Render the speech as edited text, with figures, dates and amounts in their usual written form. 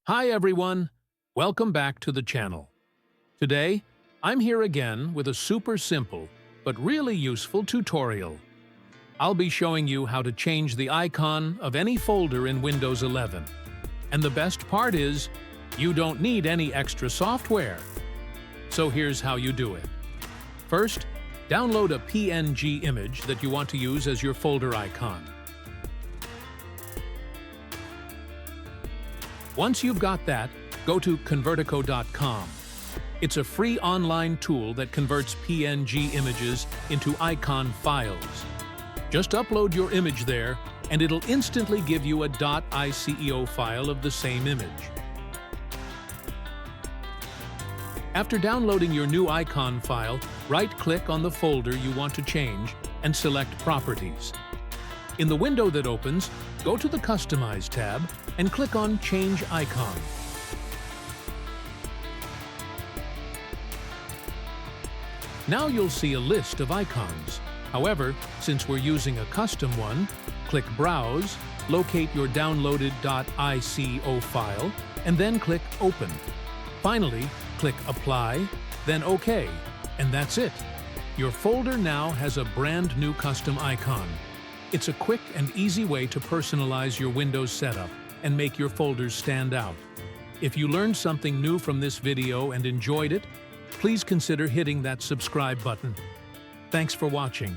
Hi everyone, welcome back to the channel. Today, I'm here again with a super simple but really useful tutorial. I'll be showing you how to change the icon of any folder in Windows 11. And the best part is, you don't need any extra software. So here's how you do it. First, download a PNG image that you want to use as your folder icon. Once you've got that, go to Convertico.com. It's a free online tool that converts PNG images into icon files. Just upload your image there, and it'll instantly give you a .ico file of the same image. After downloading your new icon file, right-click on the folder you want to change and select Properties. In the window that opens, go to the Customize tab and click on Change Icon. Now you'll see a list of icons. However, since we're using a custom one, click Browse, locate your downloaded .ico file, and then click Open. Finally, click Apply, then OK, and that's it. Your folder now has a brand new custom icon. It's a quick and easy way to personalize your Windows setup and make your folders stand out. If you learned something new from this video and enjoyed it, please consider hitting that subscribe button. Thanks for watching.